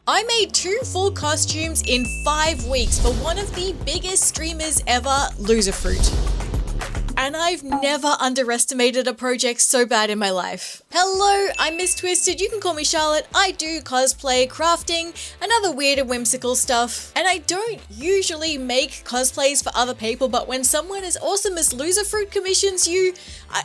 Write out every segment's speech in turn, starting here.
I made 2 full costumes in 5 weeks for one of the biggest streamers ever, Loserfruit. And I've never underestimated a project so bad in my life. Hello, I'm Miss Twisted, you can call me Charlotte. I do cosplay, crafting, and other weird and whimsical stuff. And I don't usually make cosplays for other people, but when someone as awesome as Loserfruit commissions you,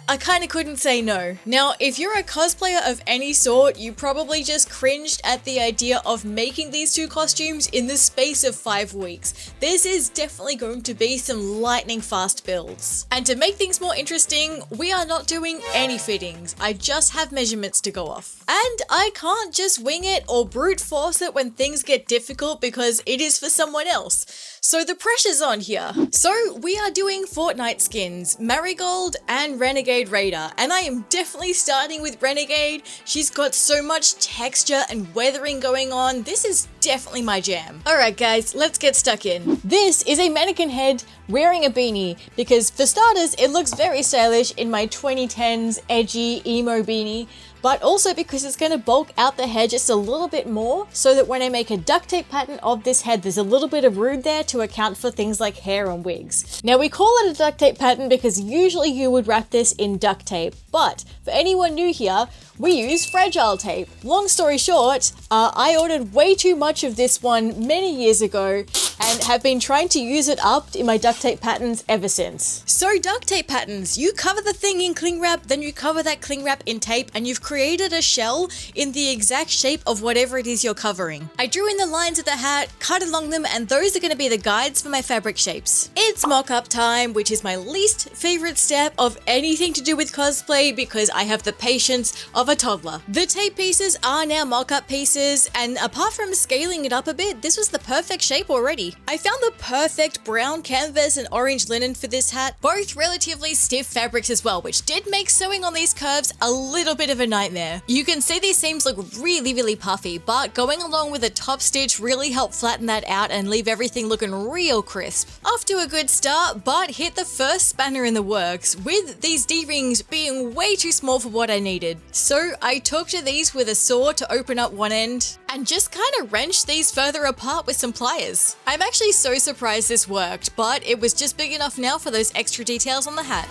I kinda couldn't say no. Now, if you're a cosplayer of any sort, you probably just cringed at the idea of making these 2 costumes in the space of 5 weeks. This is definitely going to be some lightning fast builds. And to make things more interesting, we are not doing any fittings. I just have measurements to go off. And I can't just wing it or brute force it when things get difficult because it is for someone else. So the pressure's on here. So we are doing Fortnite Skins, Marigold and Renegade Raider, and I am definitely starting with Renegade. She's got so much texture and weathering going on. This is definitely my jam. Alright guys, let's get stuck in. This is a mannequin head wearing a beanie because for starters, it looks very stylish in my 2010s edgy emo beanie, but also because it's going to bulk out the head just a little bit more so that when I make a duct tape pattern of this head, there's a little bit of room there to account for things like hair and wigs. Now we call it a duct tape pattern because usually you would wrap this in duct tape, but for anyone new here, we use fragile tape. Long story short, I ordered way too much of this one many years ago and have been trying to use it up in my duct tape patterns ever since. So duct tape patterns, you cover the thing in cling wrap, then you cover that cling wrap in tape, and you've created a shell in the exact shape of whatever it is you're covering. I drew in the lines of the hat, cut along them, and those are going to be the guides for my fabric shapes. It's mock-up time, which is my least favorite step of anything to do with cosplay because I have the patience of a toddler. The tape pieces are now mock-up pieces, and apart from scaling it up a bit, this was the perfect shape already. I found the perfect brown canvas and orange linen for this hat, both relatively stiff fabrics as well, which did make sewing on these curves a little bit of a nightmare. You can see these seams look really puffy, but going along with a top stitch really helped flatten that out and leave everything looking real crisp. Off to a good start, but hit the first spanner in the works, with these D-rings being way too small for what I needed. So I took to these with a saw to open up one end and just kind of wrenched these further apart with some pliers. I'm actually so surprised this worked, but it was just big enough now for those extra details on the hat.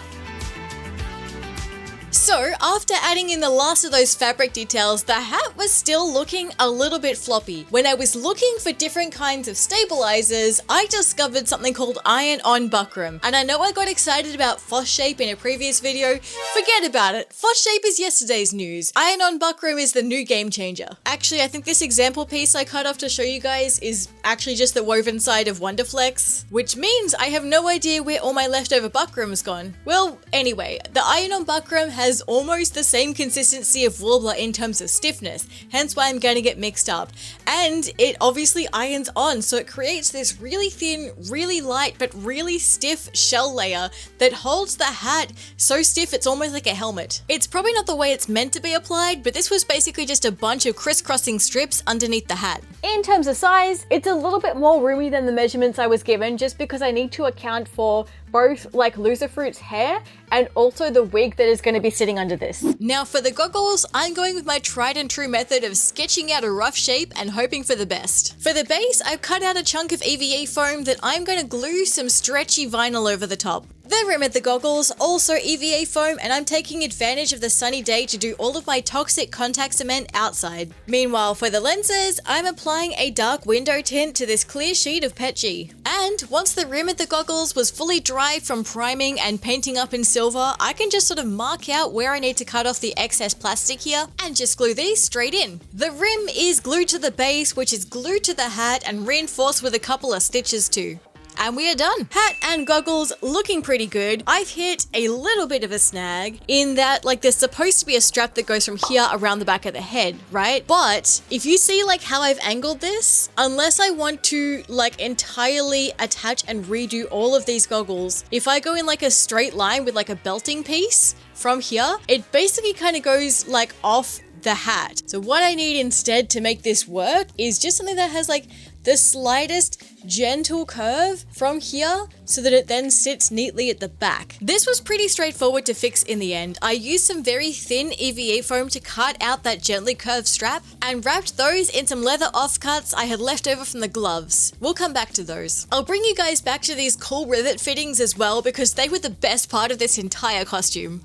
So, after adding in the last of those fabric details, the hat was still looking a little bit floppy. When I was looking for different kinds of stabilizers, I discovered something called iron-on buckram. And I know I got excited about Foss shape in a previous video. Forget about it. Foss shape is yesterday's news. Iron-on buckram is the new game changer. Actually, I think this example piece I cut off to show you guys is actually just the woven side of Wonderflex, which means I have no idea where all my leftover buckram's gone. Well, anyway, the iron-on buckram has almost the same consistency of Warbler in terms of stiffness, hence why I'm getting it mixed up. And it obviously irons on, so it creates this really thin, really light, but really stiff shell layer that holds the hat so stiff it's almost like a helmet. It's probably not the way it's meant to be applied, but this was basically just a bunch of crisscrossing strips underneath the hat. In terms of size, it's a little bit more roomy than the measurements I was given, just because I need to account for both like Loserfruit's hair and also the wig that is going to be sitting under this. Now for the goggles, I'm going with my tried and true method of sketching out a rough shape and hoping for the best. For the base, I've cut out a chunk of EVA foam that I'm going to glue some stretchy vinyl over the top. The rim of the goggles, also EVA foam, and I'm taking advantage of the sunny day to do all of my toxic contact cement outside. Meanwhile, for the lenses, I'm applying a dark window tint to this clear sheet of PETG. And once the rim of the goggles was fully dry from priming and painting up in silver, I can just sort of mark out where I need to cut off the excess plastic here and just glue these straight in. The rim is glued to the base, which is glued to the hat and reinforced with a couple of stitches too. And we are done. Hat and goggles looking pretty good. I've hit a little bit of a snag in that like there's supposed to be a strap that goes from here around the back of the head, right? But if you see like how I've angled this, unless I want to like entirely attach and redo all of these goggles, if I go in like a straight line with like a belting piece from here, it basically kind of goes like off the hat. So what I need instead to make this work is just something that has like the slightest gentle curve from here so that it then sits neatly at the back. This was pretty straightforward to fix in the end. I used some very thin EVA foam to cut out that gently curved strap and wrapped those in some leather offcuts I had left over from the gloves. We'll come back to those. I'll bring you guys back to these cool rivet fittings as well because they were the best part of this entire costume.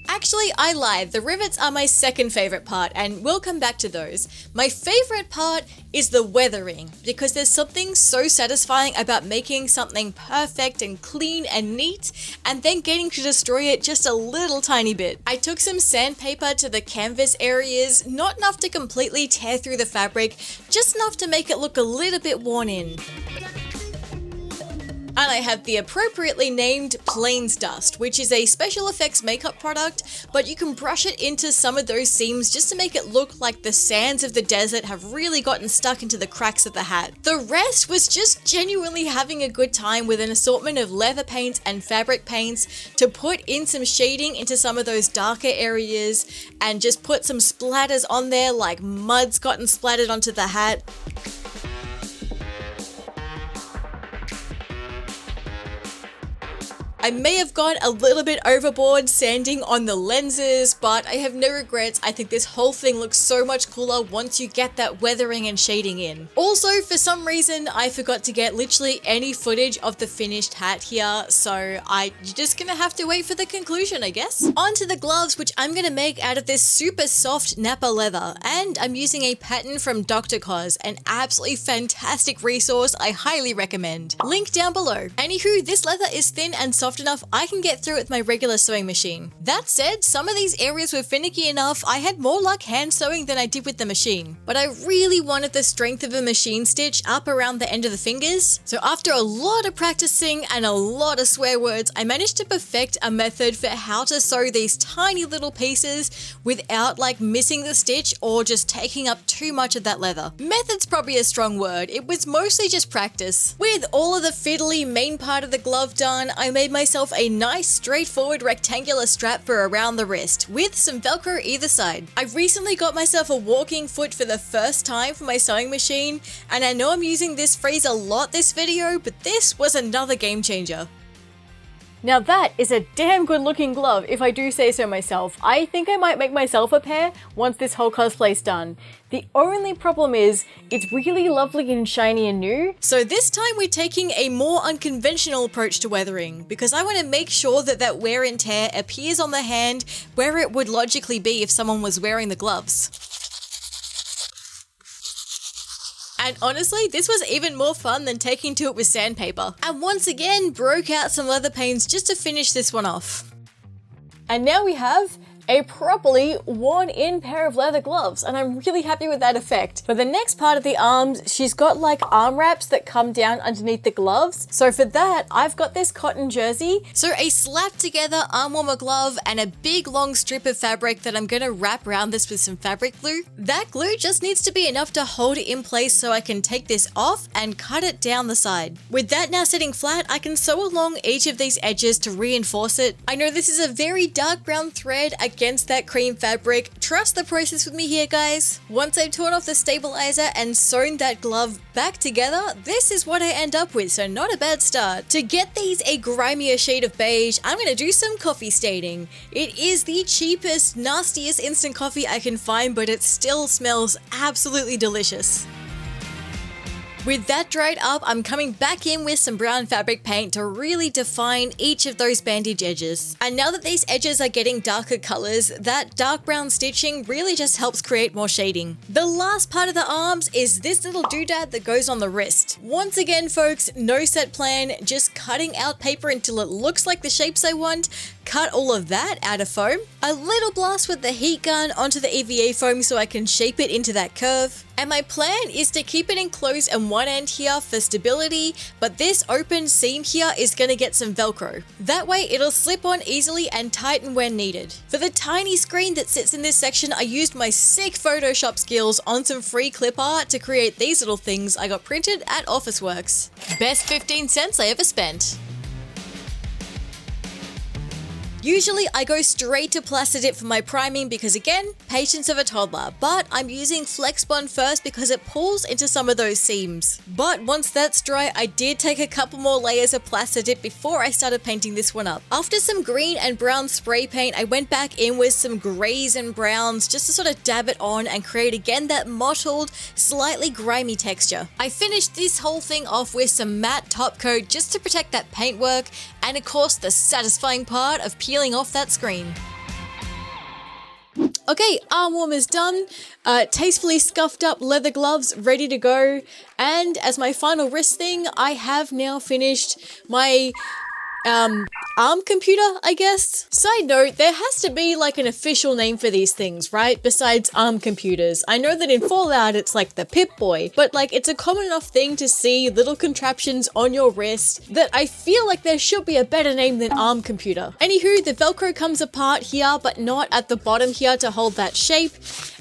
Actually, I lied. The rivets are my second favorite part, and we'll come back to those. My favorite part is the weathering, because there's something so satisfying about making something perfect and clean and neat, and then getting to destroy it just a little tiny bit. I took some sandpaper to the canvas areas, not enough to completely tear through the fabric, just enough to make it look a little bit worn in. And I have the appropriately named Plains Dust, which is a special effects makeup product, but you can brush it into some of those seams just to make it look like the sands of the desert have really gotten stuck into the cracks of the hat. The rest was just genuinely having a good time with an assortment of leather paints and fabric paints to put in some shading into some of those darker areas and just put some splatters on there like mud's gotten splattered onto the hat. I may have gone a little bit overboard sanding on the lenses, but I have no regrets. I think this whole thing looks so much cooler once you get that weathering and shading in. Also, for some reason, I forgot to get literally any footage of the finished hat here, so you're just gonna have to wait for the conclusion, I guess. On to the gloves, which I'm gonna make out of this super soft Napa leather, and I'm using a pattern from Dr. Cos, an absolutely fantastic resource I highly recommend. Link down below. Anywho, this leather is thin and soft enough I can get through with my regular sewing machine. That said, some of these areas were finicky enough I had more luck hand sewing than I did with the machine. But I really wanted the strength of a machine stitch up around the end of the fingers, so after a lot of practicing and a lot of swear words, I managed to perfect a method for how to sew these tiny little pieces without missing the stitch or just taking up too much of that leather. Method's probably a strong word, it was mostly just practice. With all of the fiddly main part of the glove done, I made myself a nice straightforward rectangular strap for around the wrist with some Velcro either side. I recently got myself a walking foot for the first time for my sewing machine, and I know I'm using this phrase a lot this video, but this was another game changer. Now that is a damn good looking glove if I do say so myself. I think I might make myself a pair once this whole cosplay's done. The only problem is, it's really lovely and shiny and new. So this time we're taking a more unconventional approach to weathering, because I want to make sure that that wear and tear appears on the hand where it would logically be if someone was wearing the gloves. And honestly, this was even more fun than taking to it with sandpaper. And once again, broke out some leather paints just to finish this one off. And now we have a properly worn-in pair of leather gloves, and I'm really happy with that effect. For the next part of the arms, she's got arm wraps that come down underneath the gloves. So for that, I've got this cotton jersey. So a slapped together arm warmer glove and a big long strip of fabric that I'm gonna wrap around this with some fabric glue. That glue just needs to be enough to hold it in place so I can take this off and cut it down the side. With that now sitting flat, I can sew along each of these edges to reinforce it. I know this is a very dark brown thread against that cream fabric. Trust the process with me here, guys. Once I've torn off the stabilizer and sewn that glove back together, this is what I end up with, so not a bad start. To get these a grimier shade of beige, I'm gonna do some coffee staining. It is the cheapest, nastiest instant coffee I can find, but it still smells absolutely delicious. With that dried up, I'm coming back in with some brown fabric paint to really define each of those bandage edges. And now that these edges are getting darker colors, that dark brown stitching really just helps create more shading. The last part of the arms is this little doodad that goes on the wrist. Once again, folks, no set plan, just cutting out paper until it looks like the shapes I want, cut all of that out of foam, a little blast with the heat gun onto the EVA foam so I can shape it into that curve. And my plan is to keep it enclosed on one end here for stability, but this open seam here is going to get some Velcro. That way it'll slip on easily and tighten when needed. For the tiny screen that sits in this section, I used my sick Photoshop skills on some free clip art to create these little things I got printed at Officeworks. Best 15 cents I ever spent. Usually I go straight to plaster dip for my priming because again, patience of a toddler, but I'm using Flex Bond first because it pulls into some of those seams. But once that's dry, I did take a couple more layers of plaster dip before I started painting this one up. After some green and brown spray paint, I went back in with some grays and browns just to sort of dab it on and create again that mottled, slightly grimy texture. I finished this whole thing off with some matte top coat just to protect that paintwork and of course the satisfying part of peeling off that screen. Okay, arm warmer's done, tastefully scuffed up leather gloves ready to go, and as my final wrist thing, I have now finished my arm computer, I guess. Side note, there has to be like an official name for these things, right? Besides arm computers. I know that in Fallout it's like the Pip-Boy, but like it's a common enough thing to see little contraptions on your wrist that I feel like there should be a better name than arm computer. Anywho, the Velcro comes apart here, but not at the bottom here to hold that shape.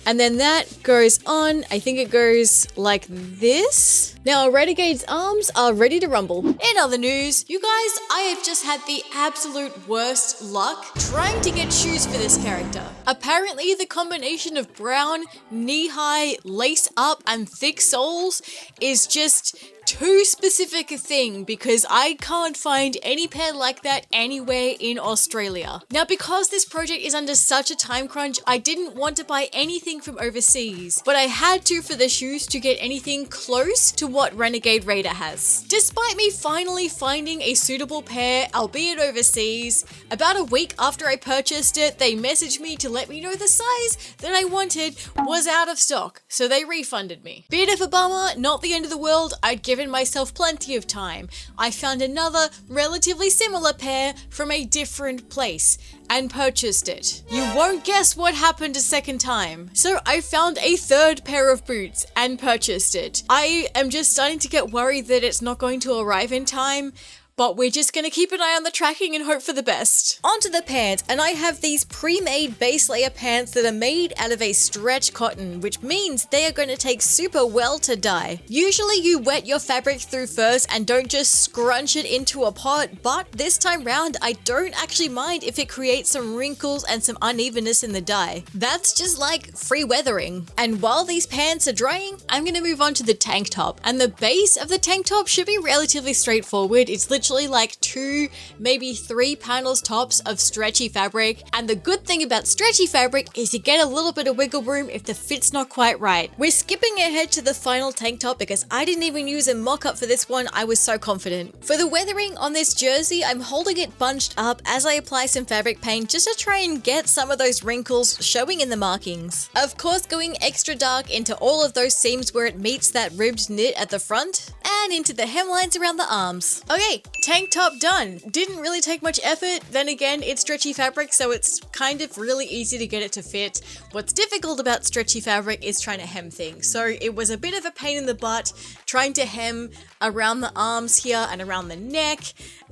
And then that goes on, I think it goes like this. Now Renegade's arms are ready to rumble. In other news, you guys, I have just had the absolute worst luck trying to get shoes for this character. Apparently the combination of brown, knee-high, lace-up and thick soles is just too specific a thing because I can't find any pair like that anywhere in Australia. Now because this project is under such a time crunch, I didn't want to buy anything from overseas, but I had to for the shoes to get anything close to what Renegade Raider has. Despite me finally finding a suitable pair, albeit overseas, about a week after I purchased it, they messaged me to let me know the size that I wanted was out of stock, so they refunded me. Bit of a bummer, not the end of the world, I'd given myself plenty of time. I found another relatively similar pair from a different place and purchased it. You won't guess what happened a second time. So I found a third pair of boots and purchased it. I am just starting to get worried that it's not going to arrive in time, but we're just gonna keep an eye on the tracking and hope for the best. Onto the pants, and I have these pre-made base layer pants that are made out of a stretch cotton, which means they are gonna take super well to dye. Usually you wet your fabric through first and don't just scrunch it into a pot, but this time round I don't actually mind if it creates some wrinkles and some unevenness in the dye. That's just like free weathering. And while these pants are drying, I'm gonna move on to the tank top. And the base of the tank top should be relatively straightforward. It's literally like 2, maybe 3 panels tops of stretchy fabric. And the good thing about stretchy fabric is you get a little bit of wiggle room if the fit's not quite right. We're skipping ahead to the final tank top because I didn't even use a mock-up for this one. I was so confident. For the weathering on this jersey, I'm holding it bunched up as I apply some fabric paint just to try and get some of those wrinkles showing in the markings. Of course, going extra dark into all of those seams where it meets that ribbed knit at the front and into the hemlines around the arms. Okay, tank top done. Didn't really take much effort. Then again, it's stretchy fabric, so it's kind of really easy to get it to fit. What's difficult about stretchy fabric is trying to hem things. So it was a bit of a pain in the butt trying to hem around the arms here and around the neck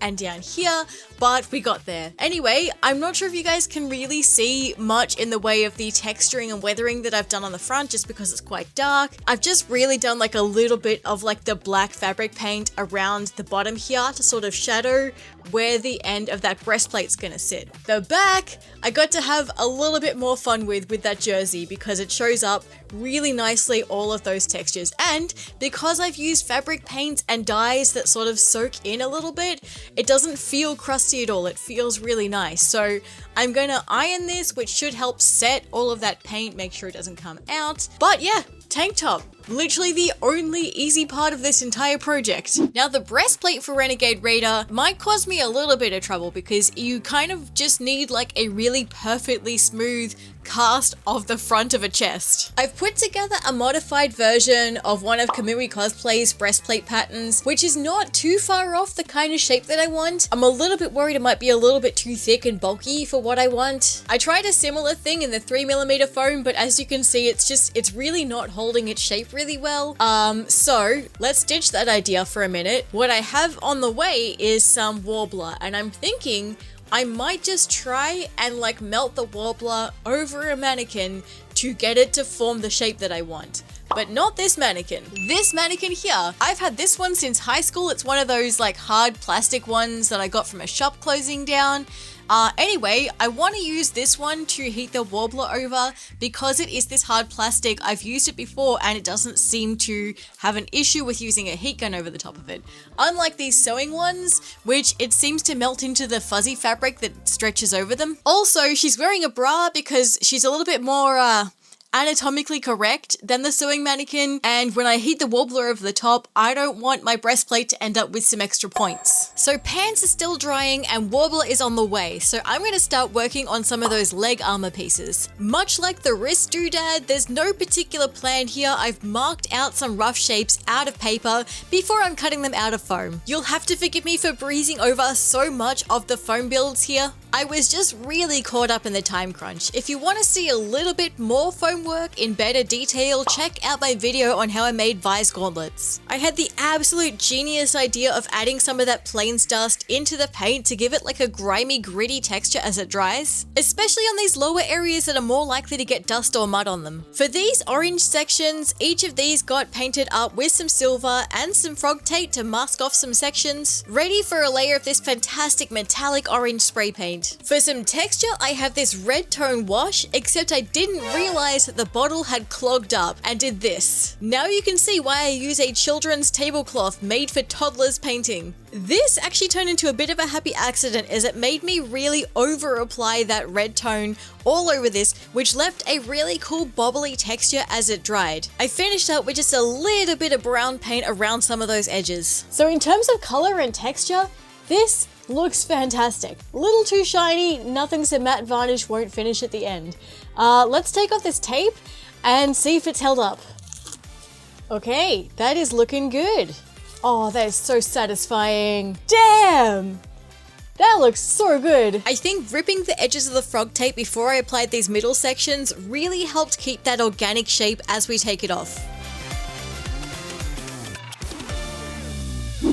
and down here, but we got there. Anyway, I'm not sure if you guys can really see much in the way of the texturing and weathering that I've done on the front just because it's quite dark. I've just really done like a little bit of like the black fabric paint around the bottom here to sort of shadow where the end of that breastplate's gonna sit. The back, I got to have a little bit more fun with that jersey because it shows up really nicely all of those textures, and because I've used fabric paints and dyes that sort of soak in a little bit, it doesn't feel crusty at all. It feels really nice. So I'm gonna iron this, which should help set all of that paint, make sure it doesn't come out. But yeah, tank top. Literally the only easy part of this entire project. Now the breastplate for Renegade Raider might cause me a little bit of trouble because you kind of just need like a really perfectly smooth cast of the front of a chest. I've put together a modified version of one of Kamui Cosplay's breastplate patterns, which is not too far off the kind of shape that I want. I'm a little bit worried it might be a little bit too thick and bulky for what I want. I tried a similar thing in the 3mm foam, but as you can see, it's really not holding its shape really well. So let's ditch that idea for a minute. What I have on the way is some Warbler, and I'm thinking I might just try and like melt the Warbler over a mannequin to get it to form the shape that I want. But not this mannequin. This mannequin here, I've had this one since high school. It's one of those like hard plastic ones that I got from a shop closing down. Anyway, I want to use this one to heat the warbler over because it is this hard plastic. I've used it before and it doesn't seem to have an issue with using a heat gun over the top of it. Unlike these sewing ones, which it seems to melt into the fuzzy fabric that stretches over them. Also, she's wearing a bra because she's a little bit more, anatomically correct than the sewing mannequin, and when I heat the warbler over the top, I don't want my breastplate to end up with some extra points. So pants are still drying and warbler is on the way, so I'm going to start working on some of those leg armor pieces. Much like the wrist doodad, there's no particular plan here. I've marked out some rough shapes out of paper before I'm cutting them out of foam. You'll have to forgive me for breezing over so much of the foam builds here. I was just really caught up in the time crunch. If you want to see a little bit more foam work in better detail, check out my video on how I made vise gauntlets. I had the absolute genius idea of adding some of that plains dust into the paint to give it like a grimy, gritty texture as it dries, especially on these lower areas that are more likely to get dust or mud on them. For these orange sections, each of these got painted up with some silver and some frog tape to mask off some sections, ready for a layer of this fantastic metallic orange spray paint. For some texture, I have this red tone wash, except I didn't realize that the bottle had clogged up and did this. Now you can see why I use a children's tablecloth made for toddlers painting. This actually turned into a bit of a happy accident as it made me really over apply that red tone all over this, which left a really cool bobbly texture as it dried. I finished up with just a little bit of brown paint around some of those edges. So in terms of color and texture, this looks fantastic. A little too shiny, nothing's a matte varnish won't finish at the end. Let's take off this tape and see if it's held up. Okay, that is looking good. Oh, that is so satisfying. Damn! That looks so good. I think ripping the edges of the frog tape before I applied these middle sections really helped keep that organic shape as we take it off.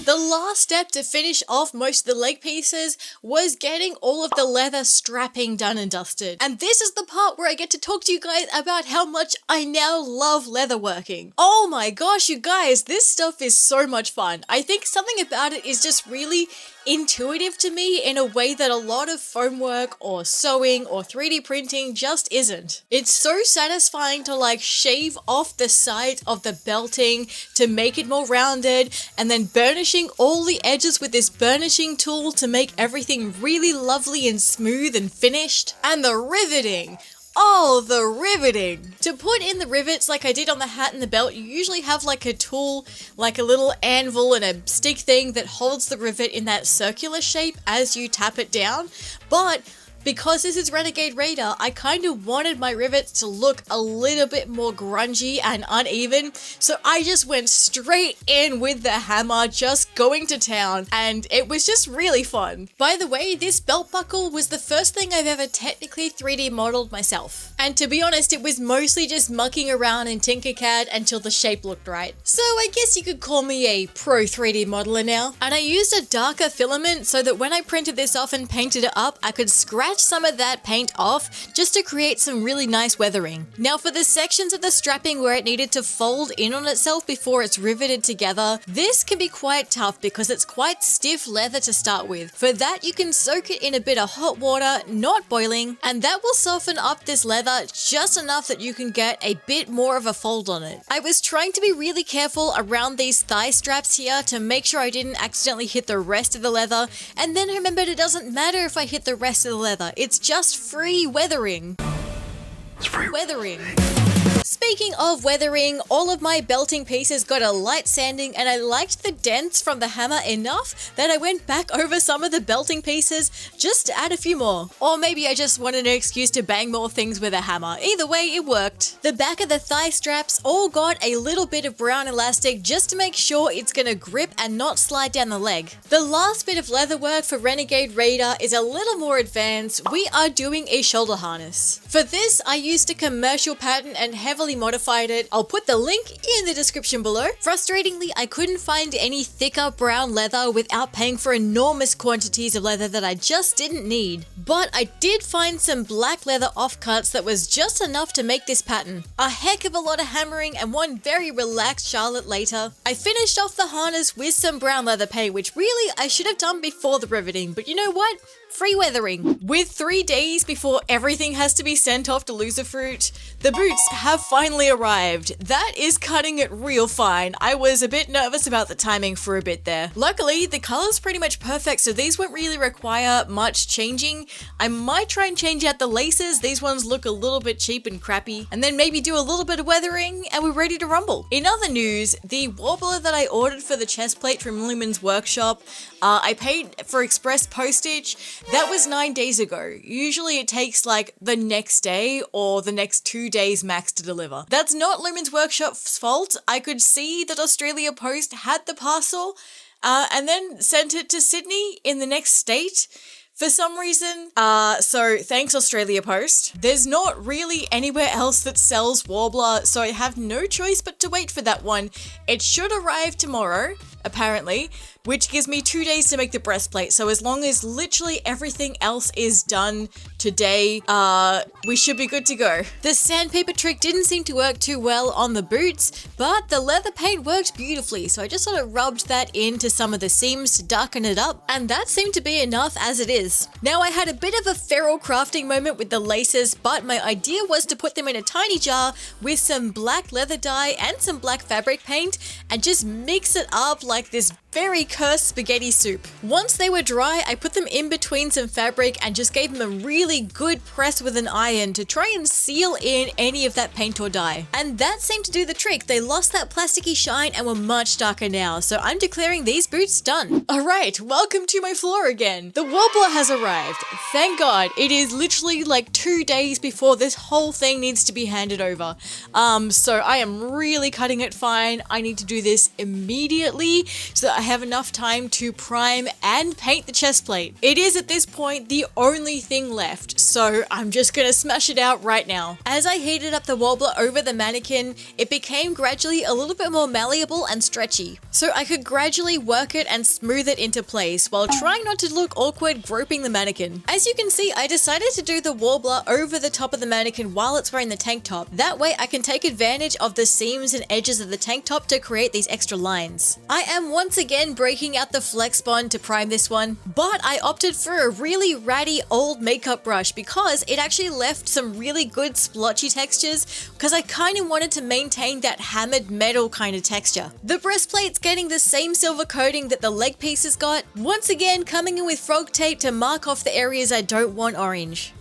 The last step to finish off most of the leg pieces was getting all of the leather strapping done and dusted. And this is the part where I get to talk to you guys about how much I now love leatherworking. Oh my gosh, you guys, this stuff is so much fun. I think something about it is just really intuitive to me in a way that a lot of foam work or sewing or 3D printing just isn't. It's so satisfying to like shave off the sides of the belting to make it more rounded, and then burnishing all the edges with this burnishing tool to make everything really lovely and smooth and finished. And the riveting! Oh, the riveting! To put in the rivets like I did on the hat and the belt, you usually have like a tool, like a little anvil and a stick thing that holds the rivet in that circular shape as you tap it down. But because this is Renegade Raider, I kind of wanted my rivets to look a little bit more grungy and uneven, so I just went straight in with the hammer, just going to town, and it was just really fun. By the way, this belt buckle was the first thing I've ever technically 3D modeled myself. And to be honest, it was mostly just mucking around in Tinkercad until the shape looked right. So I guess you could call me a pro 3D modeler now. And I used a darker filament so that when I printed this off and painted it up, I could scratch some of that paint off just to create some really nice weathering. Now for the sections of the strapping where it needed to fold in on itself before it's riveted together, this can be quite tough because it's quite stiff leather to start with. For that, you can soak it in a bit of hot water, not boiling, and that will soften up this leather just enough that you can get a bit more of a fold on it. I was trying to be really careful around these thigh straps here to make sure I didn't accidentally hit the rest of the leather, and then remembered it doesn't matter if I hit the rest of the leather. It's just free weathering. It's free weathering. Speaking of weathering, all of my belting pieces got a light sanding, and I liked the dents from the hammer enough that I went back over some of the belting pieces just to add a few more. Or maybe I just wanted an excuse to bang more things with a hammer. Either way, it worked. The back of the thigh straps all got a little bit of brown elastic just to make sure it's gonna grip and not slide down the leg. The last bit of leather work for Renegade Raider is a little more advanced. We are doing a shoulder harness. For this, I used a commercial pattern and heavily modified it. I'll put the link in the description below. Frustratingly, I couldn't find any thicker brown leather without paying for enormous quantities of leather that I just didn't need. But I did find some black leather offcuts that was just enough to make this pattern. A heck of a lot of hammering and one very relaxed Charlotte later. I finished off the harness with some brown leather paint, which really I should have done before the riveting, but you know what? Free weathering. With 3 days before everything has to be sent off to Loserfruit, the boots have finally arrived. That is cutting it real fine. I was a bit nervous about the timing for a bit there. Luckily, the color's pretty much perfect, so these won't really require much changing. I might try and change out the laces. These ones look a little bit cheap and crappy. And then maybe do a little bit of weathering and we're ready to rumble. In other news, the warbler that I ordered for the chest plate from Lumen's workshop, I paid for express postage. That was 9 days ago. Usually it takes like the next day or the next 2 days max to deliver. That's not Lumen's workshop's fault. I could see that Australia Post had the parcel and then sent it to Sydney in the next state for some reason. So thanks Australia Post. There's not really anywhere else that sells warbler, so I have no choice but to wait for that one. It should arrive tomorrow, apparently, which gives me 2 days to make the breastplate. So as long as literally everything else is done today, we should be good to go. The sandpaper trick didn't seem to work too well on the boots, but the leather paint worked beautifully. So I just sort of rubbed that into some of the seams to darken it up, and that seemed to be enough as it is. Now I had a bit of a feral crafting moment with the laces, but my idea was to put them in a tiny jar with some black leather dye and some black fabric paint and just mix it up like this very cursed spaghetti soup. Once they were dry, I put them in between some fabric and just gave them a really good press with an iron to try and seal in any of that paint or dye. And that seemed to do the trick. They lost that plasticky shine and were much darker now. So I'm declaring these boots done. Alright, welcome to my floor again. The warbler has arrived. Thank God. It is literally like 2 days before this whole thing needs to be handed over. So I am really cutting it fine. I need to do this immediately so that I have enough time to prime and paint the chest plate. It is at this point the only thing left, so I'm just gonna smash it out right now. As I heated up the warbler over the mannequin, it became gradually a little bit more malleable and stretchy, so I could gradually work it and smooth it into place while trying not to look awkward groping the mannequin. As you can see, I decided to do the warbler over the top of the mannequin while it's wearing the tank top. That way I can take advantage of the seams and edges of the tank top to create these extra lines. I am once again breaking out the Flex Bond to prime this one, but I opted for a really ratty old makeup brush because it actually left some really good splotchy textures because I kind of wanted to maintain that hammered metal kind of texture. The breastplate's getting the same silver coating that the leg pieces got, once again coming in with frog tape to mark off the areas I don't want orange.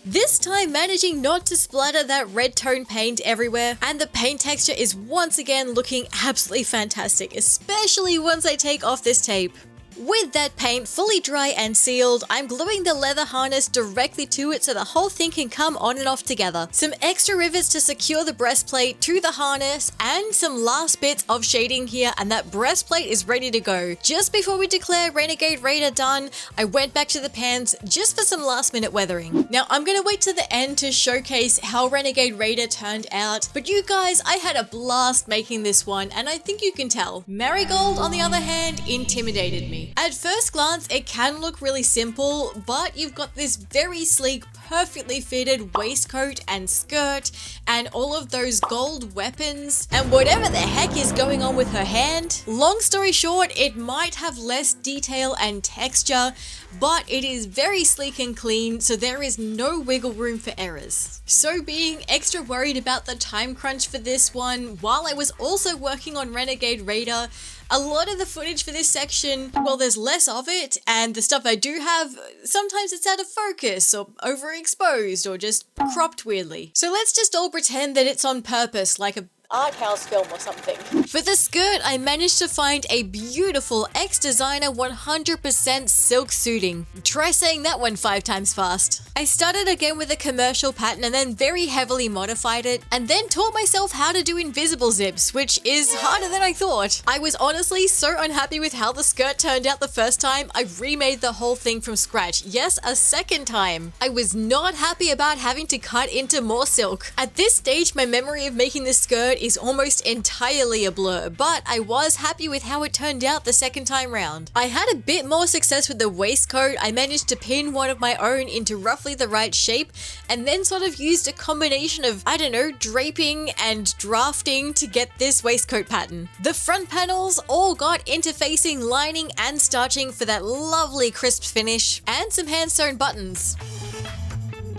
This time managing not to splatter that red tone paint everywhere, and the paint texture is once again looking absolutely fantastic, especially once I take off this tape. With that paint fully dry and sealed, I'm gluing the leather harness directly to it so the whole thing can come on and off together. Some extra rivets to secure the breastplate to the harness, and some last bits of shading here, and that breastplate is ready to go. Just before we declare Renegade Raider done, I went back to the pants just for some last minute weathering. Now I'm gonna wait to the end to showcase how Renegade Raider turned out, but you guys, I had a blast making this one, and I think you can tell. Marigold, on the other hand, intimidated me. At first glance, it can look really simple, but you've got this very sleek, perfectly fitted waistcoat and skirt, and all of those gold weapons, and whatever the heck is going on with her hand. Long story short, it might have less detail and texture, but it is very sleek and clean, so there is no wiggle room for errors. So being extra worried about the time crunch for this one, while I was also working on Renegade Raider, a lot of the footage for this section, well, there's less of it, and the stuff I do have, sometimes it's out of focus or overexposed or just cropped weirdly. So let's just all pretend that it's on purpose, like art house film or something. For the skirt, I managed to find a beautiful ex-designer 100% silk suiting. Try saying that one 5 times fast. I started again with a commercial pattern and then very heavily modified it, and then taught myself how to do invisible zips, which is harder than I thought. I was honestly so unhappy with how the skirt turned out the first time, I remade the whole thing from scratch. Yes, a second time. I was not happy about having to cut into more silk. At this stage, my memory of making this skirt is almost entirely a blur, but I was happy with how it turned out the second time round. I had a bit more success with the waistcoat. I managed to pin one of my own into roughly the right shape, and then sort of used a combination of, I don't know, draping and drafting to get this waistcoat pattern. The front panels all got interfacing, lining, and starching for that lovely crisp finish, and some hand-sewn buttons.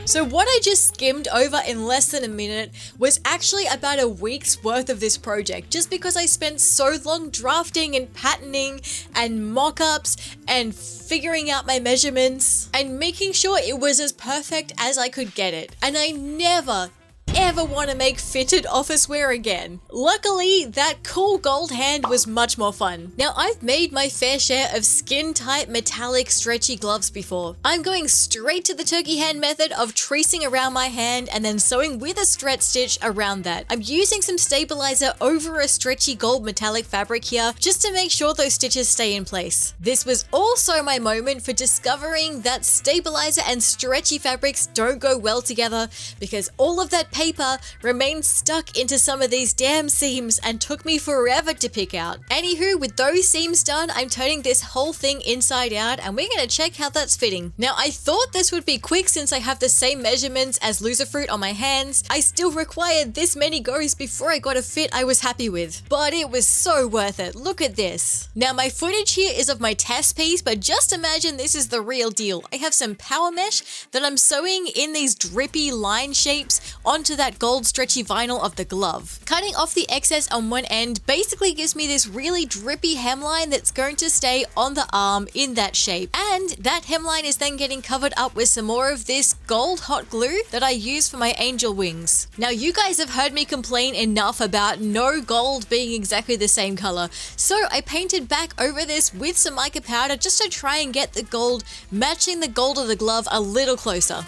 So what I just skimmed over in less than a minute was actually about a week's worth of this project, just because I spent so long drafting and patterning and mock-ups and figuring out my measurements and making sure it was as perfect as I could get it. And I never ever want to make fitted office wear again. Luckily, that cool gold hand was much more fun. Now, I've made my fair share of skin-tight metallic stretchy gloves before. I'm going straight to the turkey hand method of tracing around my hand and then sewing with a stretch stitch around that. I'm using some stabilizer over a stretchy gold metallic fabric here just to make sure those stitches stay in place. This was also my moment for discovering that stabilizer and stretchy fabrics don't go well together, because all of that paper remained stuck into some of these damn seams and took me forever to pick out. Anywho, with those seams done, I'm turning this whole thing inside out and we're gonna check how that's fitting. Now, I thought this would be quick since I have the same measurements as Loserfruit on my hands. I still required this many goes before I got a fit I was happy with, but it was so worth it. Look at this. Now, my footage here is of my test piece, but just imagine this is the real deal. I have some power mesh that I'm sewing in these drippy line shapes onto that gold stretchy vinyl of the glove. Cutting off the excess on one end basically gives me this really drippy hemline that's going to stay on the arm in that shape. And that hemline is then getting covered up with some more of this gold hot glue that I use for my angel wings. Now, you guys have heard me complain enough about no gold being exactly the same color, so I painted back over this with some mica powder just to try and get the gold matching the gold of the glove a little closer.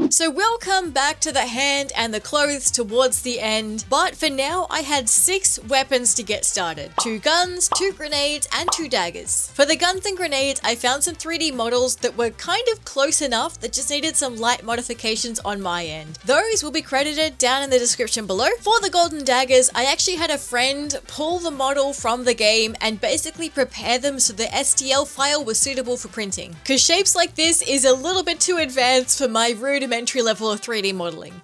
So we'll come back to the hand and the clothes towards the end, but for now I had 6 weapons to get started. 2 guns, 2 grenades, and 2 daggers. For the guns and grenades, I found some 3D models that were kind of close enough that just needed some light modifications on my end. Those will be credited down in the description below. For the golden daggers, I actually had a friend pull the model from the game and basically prepare them so the STL file was suitable for printing. Because shapes like this is a little bit too advanced for my rudimentary level of 3D modeling,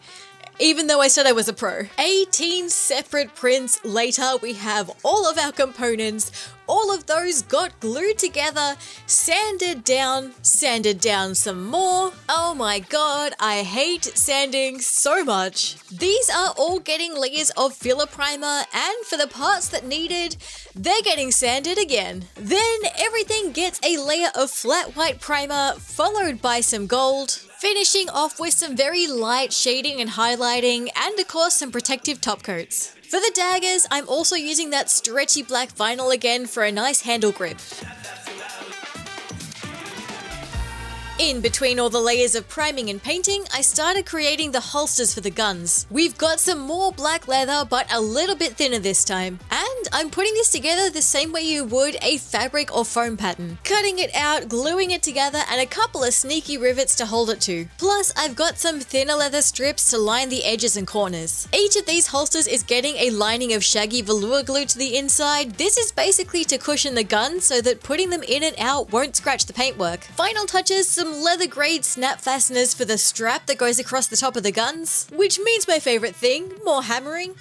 even though I said I was a pro. 18 separate prints later, we have all of our components. All of those got glued together, sanded down some more. Oh my god, I hate sanding so much. These are all getting layers of filler primer, and for the parts that needed, they're getting sanded again. Then everything gets a layer of flat white primer, followed by some gold, finishing off with some very light shading and highlighting, and of course some protective top coats. For the daggers, I'm also using that stretchy black vinyl again for a nice handle grip. In between all the layers of priming and painting, I started creating the holsters for the guns. We've got some more black leather, but a little bit thinner this time. And I'm putting this together the same way you would a fabric or foam pattern. Cutting it out, gluing it together, and a couple of sneaky rivets to hold it to. Plus, I've got some thinner leather strips to line the edges and corners. Each of these holsters is getting a lining of shaggy velour glue to the inside. This is basically to cushion the gun so that putting them in and out won't scratch the paintwork. Final touches, some leather grade snap fasteners for the strap that goes across the top of the guns, which means my favorite thing, more hammering.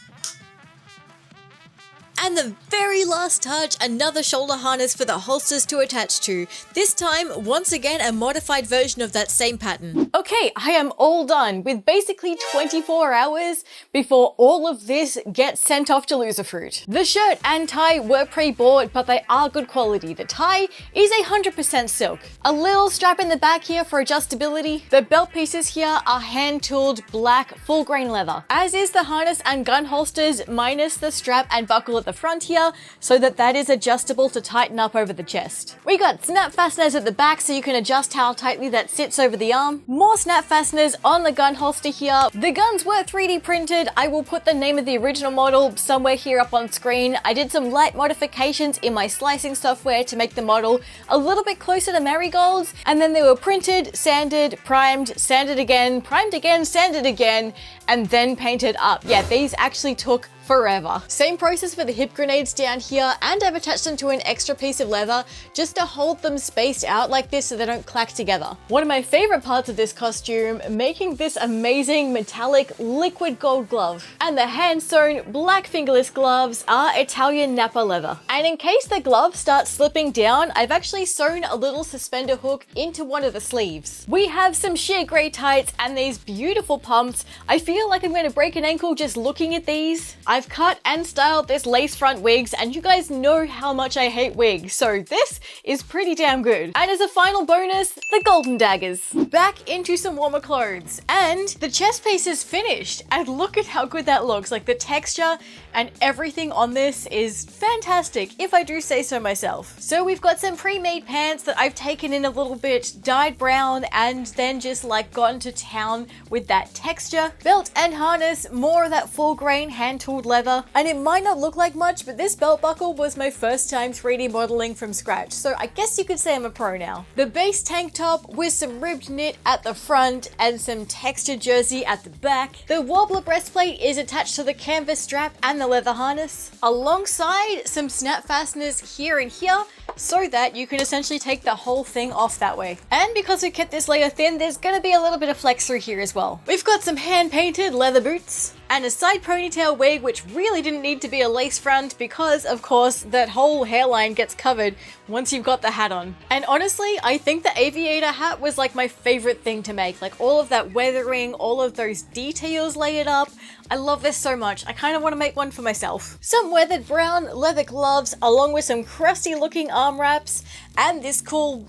And the very last touch, another shoulder harness for the holsters to attach to. This time, once again, a modified version of that same pattern. Okay, I am all done with basically 24 hours before all of this gets sent off to Loserfruit. The shirt and tie were pre-bought, but they are good quality. The tie is 100% silk. A little strap in the back here for adjustability. The belt pieces here are hand-tooled black full grain leather, as is the harness and gun holsters minus the strap and buckle at the front here, so that is adjustable to tighten up over the chest. We got snap fasteners at the back so you can adjust how tightly that sits over the arm. More snap fasteners on the gun holster here. The guns were 3D printed. I will put the name of the original model somewhere here up on screen. I did some light modifications in my slicing software to make the model a little bit closer to Marigold's, and then they were printed, sanded, primed, sanded again, primed again, sanded again, and then painted up. Yeah, these actually took forever. Same process for the hip grenades down here, and I've attached them to an extra piece of leather just to hold them spaced out like this so they don't clack together. One of my favorite parts of this costume, making this amazing metallic liquid gold glove. And the hand-sewn black fingerless gloves are Italian Napa leather. And in case the glove starts slipping down, I've actually sewn a little suspender hook into one of the sleeves. We have some sheer grey tights and these beautiful pumps. I feel like I'm going to break an ankle just looking at these. I've cut and styled this lace front wigs, and you guys know how much I hate wigs, so this is pretty damn good. And as a final bonus, the golden daggers. Back into some warmer clothes, and the chest piece is finished, and look at how good that looks. Like, the texture and everything on this is fantastic, if I do say so myself. So we've got some pre-made pants that I've taken in a little bit, dyed brown, and then just like gotten to town with that texture. Belt and harness, more of that full grain hand-tooled leather. And it might not look like much, but this belt buckle was my first time 3D modeling from scratch, so I guess you could say I'm a pro now. The base tank top with some ribbed knit at the front and some textured jersey at the back. The wobbler breastplate is attached to the canvas strap and the leather harness, alongside some snap fasteners here and here, so that you can essentially take the whole thing off that way. And because we kept this layer thin, there's gonna be a little bit of flex through here as well. We've got some hand-painted leather boots, and a side ponytail wig, which really didn't need to be a lace front because, of course, that whole hairline gets covered once you've got the hat on. And honestly, I think the aviator hat was like my favorite thing to make. Like, all of that weathering, all of those details layered up. I love this so much. I kind of want to make one for myself. Some weathered brown leather gloves, along with some crusty looking arm wraps, and this cool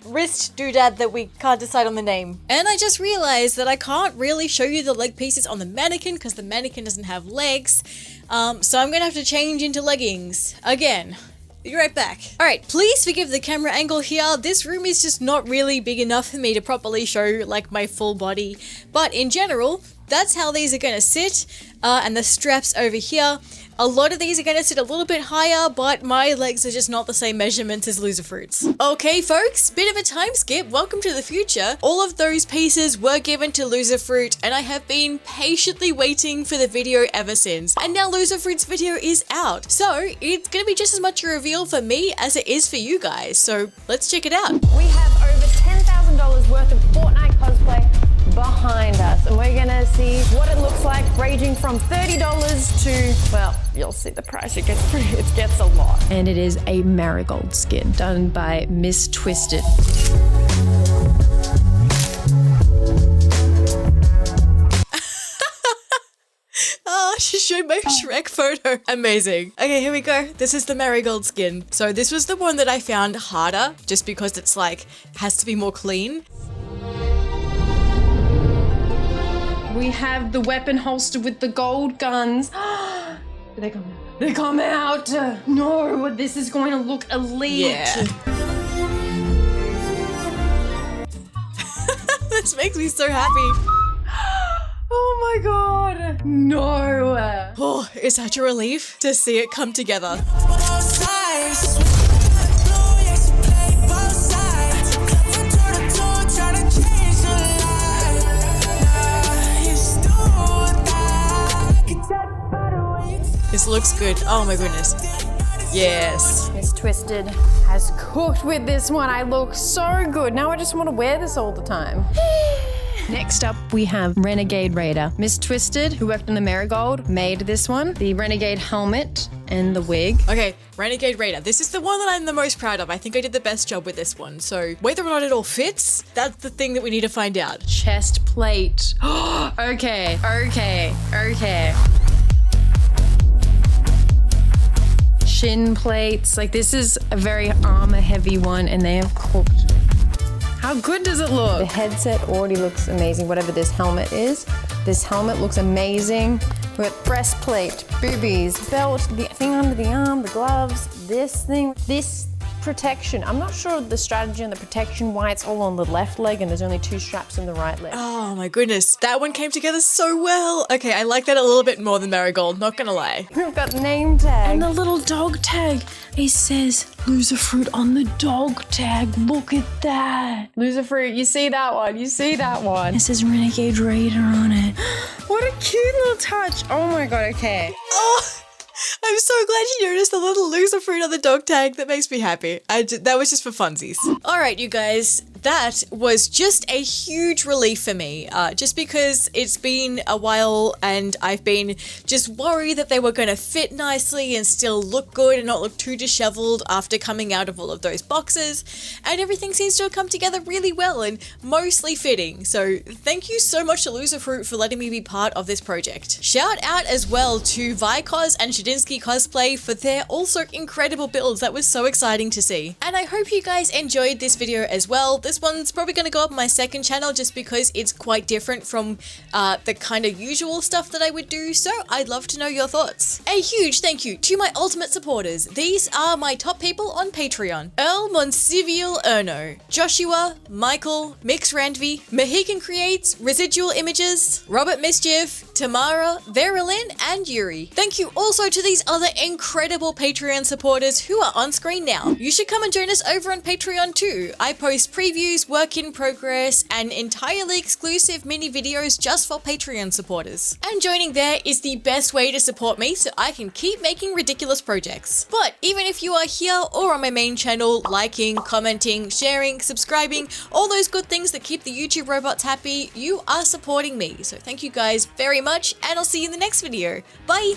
wrist doodad that we can't decide on the name. And I just realized that I can't really show you the leg pieces on the mannequin because the mannequin doesn't have legs. So I'm gonna have to change into leggings again. Be right back. Alright, please forgive the camera angle here. This room is just not really big enough for me to properly show like my full body. But in general, that's how these are gonna sit. And the straps over here. A lot of these are going to sit a little bit higher, but my legs are just not the same measurements as Loserfruit's. Okay folks, bit of a time skip, welcome to the future. All of those pieces were given to Loserfruit, and I have been patiently waiting for the video ever since. And now Loserfruit's video is out, so it's going to be just as much a reveal for me as it is for you guys, so let's check it out. We have over $10,000 worth of Fortnite cosplay behind us, and we're gonna see what it looks like, ranging from $30 to, well, you'll see the price. It gets a lot. And it is a Marigold skin done by Miss Twisted. Oh, she showed my Shrek photo. Amazing. Okay, here we go. This is the Marigold skin. So this was the one that I found harder, just because it's like, has to be more clean. We have the weapon holster with the gold guns. Do they come out? They come out! No, this is going to look elite. Yeah. This makes me so happy. Oh my god. No. Oh, it's such a relief to see it come together. This looks good. Oh my goodness. Yes. Miss Twisted has cooked with this one. I look so good. Now I just want to wear this all the time. Next up, we have Renegade Raider. Miss Twisted, who worked on the Marigold, made this one. The Renegade helmet and the wig. Okay, Renegade Raider. This is the one that I'm the most proud of. I think I did the best job with this one. So whether or not it all fits, that's the thing that we need to find out. Chest plate. Okay. Shin plates. Like, this is a very armor heavy one, and they have cooked. How good does it look? The headset already looks amazing, whatever this helmet is. This helmet looks amazing. We got breastplate, boobies, belt, the thing under the arm, the gloves, this thing, this protection. I'm not sure the strategy on the protection, why it's all on the left leg and there's only 2 straps on the right leg. Oh my goodness, that one came together so well. Okay, I like that a little bit more than Marigold, not gonna lie. We've got name tag. And the little dog tag. It says Loserfruit on the dog tag. Look at that. Loserfruit, you see that one? You see that one? It says Renegade Raider on it. What a cute little touch. Oh my god, okay. Oh, I'm so glad you noticed the little Loserfruit on the dog tag. That makes me happy. That was just for funsies. All right, you guys. That was just a huge relief for me, just because it's been a while and I've been just worried that they were going to fit nicely and still look good and not look too disheveled after coming out of all of those boxes, and everything seems to have come together really well and mostly fitting. So thank you so much to Loserfruit for letting me be part of this project. Shout out as well to Vicos and Shadinsky Cosplay for their also incredible builds. That was so exciting to see. And I hope you guys enjoyed this video as well. This one's probably going to go up on my second channel just because it's quite different from the kind of usual stuff that I would do, so I'd love to know your thoughts. A huge thank you to my ultimate supporters. These are my top people on Patreon: Earl Monsivial Erno, Joshua, Michael, Mix Randvi, Mohican Creates, Residual Images, Robert Mischief, Tamara, Verilyn, and Yuri. Thank you also to these other incredible Patreon supporters who are on screen now. You should come and join us over on Patreon too. I post previews, work in progress, and entirely exclusive mini videos just for Patreon supporters. And joining there is the best way to support me so I can keep making ridiculous projects. But even if you are here or on my main channel, liking, commenting, sharing, subscribing, all those good things that keep the YouTube robots happy, you are supporting me. So thank you guys very much, and I'll see you in the next video. Bye!